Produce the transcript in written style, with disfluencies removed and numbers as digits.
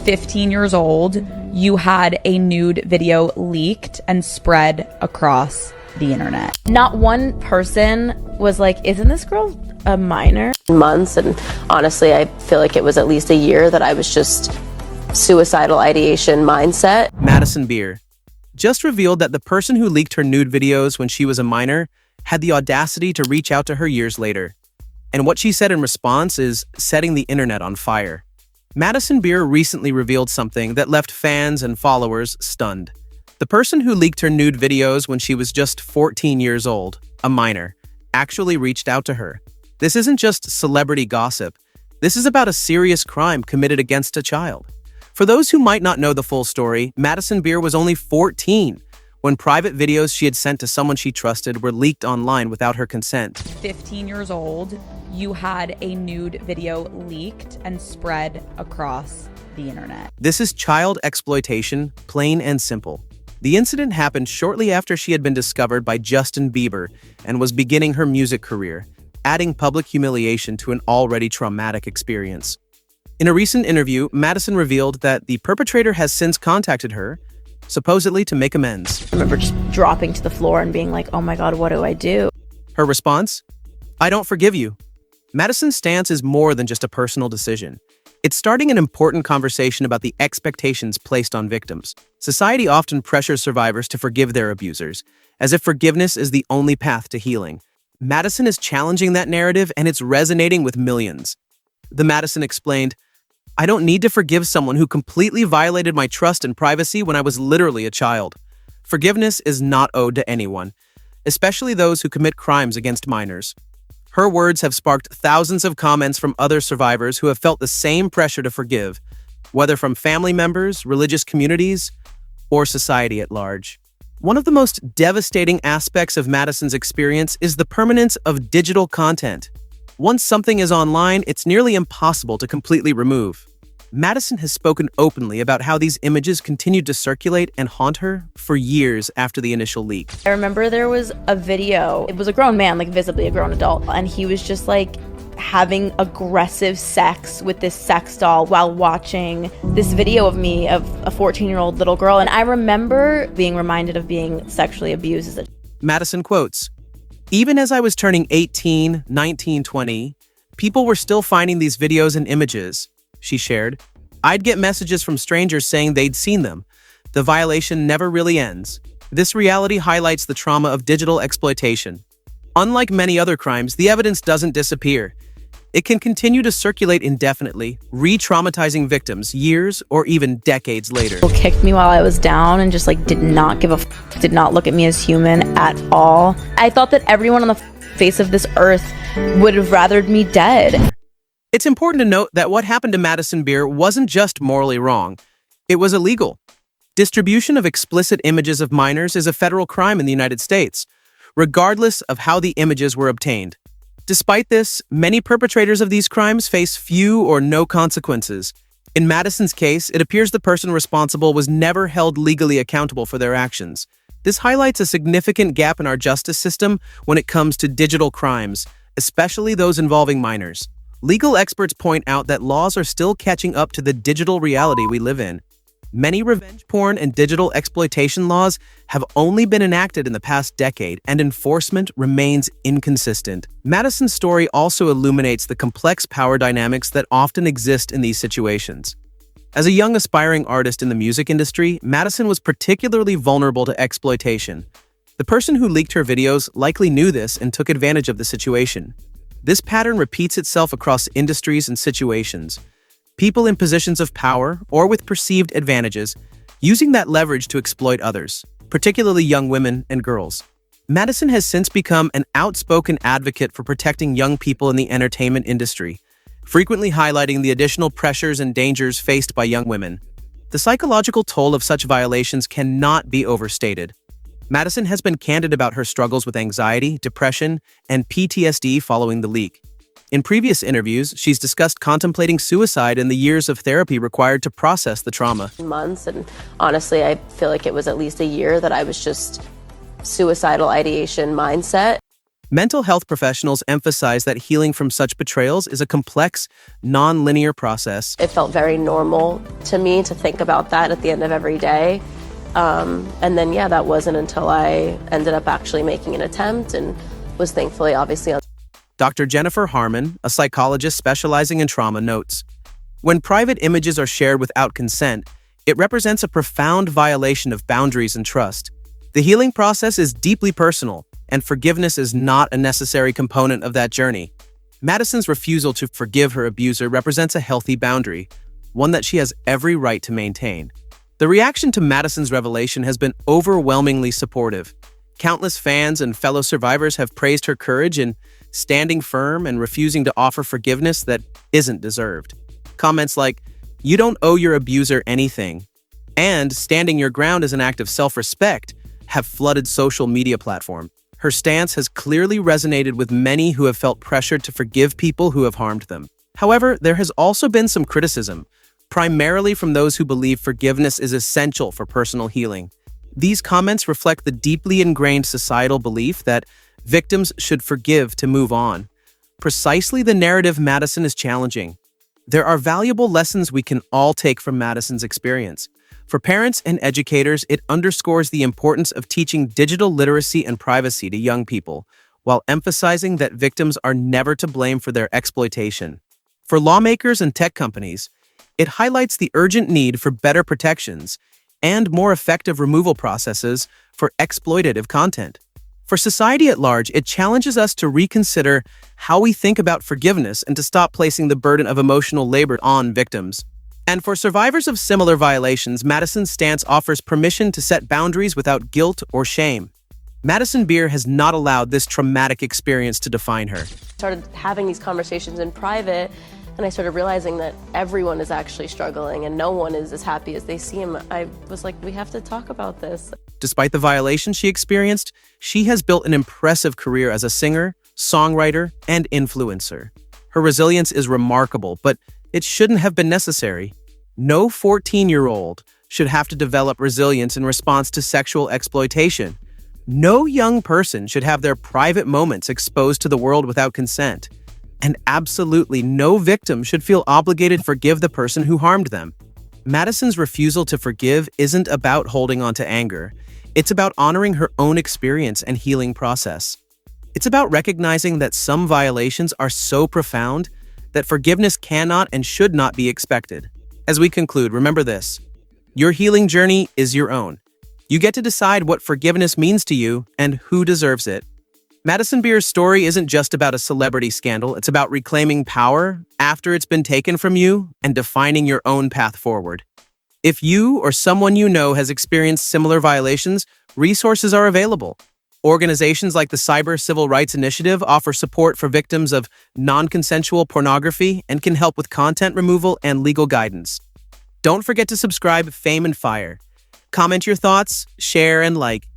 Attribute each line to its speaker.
Speaker 1: 15 years old, you had a nude video leaked and spread across the internet.
Speaker 2: Not one person was like, isn't this girl a minor?
Speaker 3: Months, and honestly, I feel like it was at least a year that I was just suicidal ideation mindset.
Speaker 4: Madison Beer just revealed that the person who leaked her nude videos when she was a minor had the audacity to reach out to her years later. And what she said in response is setting the internet on fire. Madison Beer recently revealed something that left fans and followers stunned. The person who leaked her nude videos when she was just 14 years old, a minor, actually reached out to her. This isn't just celebrity gossip. This is about a serious crime committed against a child. For those who might not know the full story, Madison Beer was only 14 when private videos she had sent to someone she trusted were leaked online without her consent.
Speaker 1: 15 years old, you had a nude video leaked and spread across the internet.
Speaker 4: This is child exploitation, plain and simple. The incident happened shortly after she had been discovered by Justin Bieber and was beginning her music career, adding public humiliation to an already traumatic experience. In a recent interview, Madison revealed that the perpetrator has since contacted her, supposedly to make amends.
Speaker 2: I remember just dropping to the floor and being like, oh my God, what do I do?
Speaker 4: Her response? I don't forgive you. Madison's stance is more than just a personal decision. It's starting an important conversation about the expectations placed on victims. Society often pressures survivors to forgive their abusers, as if forgiveness is the only path to healing. Madison is challenging that narrative, and it's resonating with millions. The Madison explained, I don't need to forgive someone who completely violated my trust and privacy when I was literally a child. Forgiveness is not owed to anyone, especially those who commit crimes against minors. Her words have sparked thousands of comments from other survivors who have felt the same pressure to forgive, whether from family members, religious communities, or society at large. One of the most devastating aspects of Madison's experience is the permanence of digital content. Once something is online, it's nearly impossible to completely remove. Madison has spoken openly about how these images continued to circulate and haunt her for years after the initial leak.
Speaker 2: I remember there was a video. It was a grown man, like visibly a grown adult, and he was just like having aggressive sex with this sex doll while watching this video of me, of a 14-year-old little girl. And I remember being reminded of being sexually abused as a child.
Speaker 4: Madison quotes, even as I was turning 18, 19, 20, people were still finding these videos and images, she shared. I'd get messages from strangers saying they'd seen them. The violation never really ends. This reality highlights the trauma of digital exploitation. Unlike many other crimes, the evidence doesn't disappear. It can continue to circulate indefinitely, re-traumatizing victims years or even decades later.
Speaker 2: People kicked me while I was down and just like did not give a did not look at me as human at all. I thought that everyone on the face of this earth would have rathered me dead.
Speaker 4: It's important to note that what happened to Madison Beer wasn't just morally wrong. It was illegal. Distribution of explicit images of minors is a federal crime in the United States, regardless of how the images were obtained. Despite this, many perpetrators of these crimes face few or no consequences. In Madison's case, it appears the person responsible was never held legally accountable for their actions. This highlights a significant gap in our justice system when it comes to digital crimes, especially those involving minors. Legal experts point out that laws are still catching up to the digital reality we live in. Many revenge porn and digital exploitation laws have only been enacted in the past decade, and enforcement remains inconsistent. Madison's story also illuminates the complex power dynamics that often exist in these situations. As a young aspiring artist in the music industry, Madison was particularly vulnerable to exploitation. The person who leaked her videos likely knew this and took advantage of the situation. This pattern repeats itself across industries and situations. People in positions of power or with perceived advantages, using that leverage to exploit others, particularly young women and girls. Madison has since become an outspoken advocate for protecting young people in the entertainment industry, frequently highlighting the additional pressures and dangers faced by young women. The psychological toll of such violations cannot be overstated. Madison has been candid about her struggles with anxiety, depression, and PTSD following the leak. In previous interviews, she's discussed contemplating suicide and the years of therapy required to process the trauma.
Speaker 3: Months, and honestly, I feel like it was at least a year that I was just suicidal ideation mindset.
Speaker 4: Mental health professionals emphasize that healing from such betrayals is a complex, non-linear process.
Speaker 3: It felt very normal to me to think about that at the end of every day. And then, yeah, that wasn't until I ended up actually making an attempt and was thankfully obviously on.
Speaker 4: Dr. Jennifer Harmon, a psychologist specializing in trauma, notes, when private images are shared without consent, it represents a profound violation of boundaries and trust. The healing process is deeply personal, and forgiveness is not a necessary component of that journey. Madison's refusal to forgive her abuser represents a healthy boundary, one that she has every right to maintain. The reaction to Madison's revelation has been overwhelmingly supportive. Countless fans and fellow survivors have praised her courage in standing firm and refusing to offer forgiveness that isn't deserved. Comments like, "You don't owe your abuser anything," and "Standing your ground is an act of self-respect," have flooded social media platforms. Her stance has clearly resonated with many who have felt pressured to forgive people who have harmed them. However, there has also been some criticism, primarily from those who believe forgiveness is essential for personal healing. These comments reflect the deeply ingrained societal belief that victims should forgive to move on. Precisely the narrative Madison is challenging. There are valuable lessons we can all take from Madison's experience. For parents and educators, it underscores the importance of teaching digital literacy and privacy to young people, while emphasizing that victims are never to blame for their exploitation. For lawmakers and tech companies, it highlights the urgent need for better protections and more effective removal processes for exploitative content. For society at large, it challenges us to reconsider how we think about forgiveness and to stop placing the burden of emotional labor on victims. And for survivors of similar violations, Madison's stance offers permission to set boundaries without guilt or shame. Madison Beer has not allowed this traumatic experience to define her.
Speaker 3: Started having these conversations in private, and I started realizing that everyone is actually struggling and no one is as happy as they seem. I was like, we have to talk about this.
Speaker 4: Despite the violation she experienced, she has built an impressive career as a singer, songwriter, and influencer. Her resilience is remarkable, but it shouldn't have been necessary. No 14-year-old should have to develop resilience in response to sexual exploitation. No young person should have their private moments exposed to the world without consent. And absolutely no victim should feel obligated to forgive the person who harmed them. Madison's refusal to forgive isn't about holding on to anger. It's about honoring her own experience and healing process. It's about recognizing that some violations are so profound that forgiveness cannot and should not be expected. As we conclude, remember this: your healing journey is your own. You get to decide what forgiveness means to you and who deserves it. Madison Beer's story isn't just about a celebrity scandal. It's about reclaiming power after it's been taken from you and defining your own path forward. If you or someone you know has experienced similar violations, resources are available. Organizations like the Cyber Civil Rights Initiative offer support for victims of non-consensual pornography and can help with content removal and legal guidance. Don't forget to subscribe, Fame and Fire. Comment your thoughts, share, and like.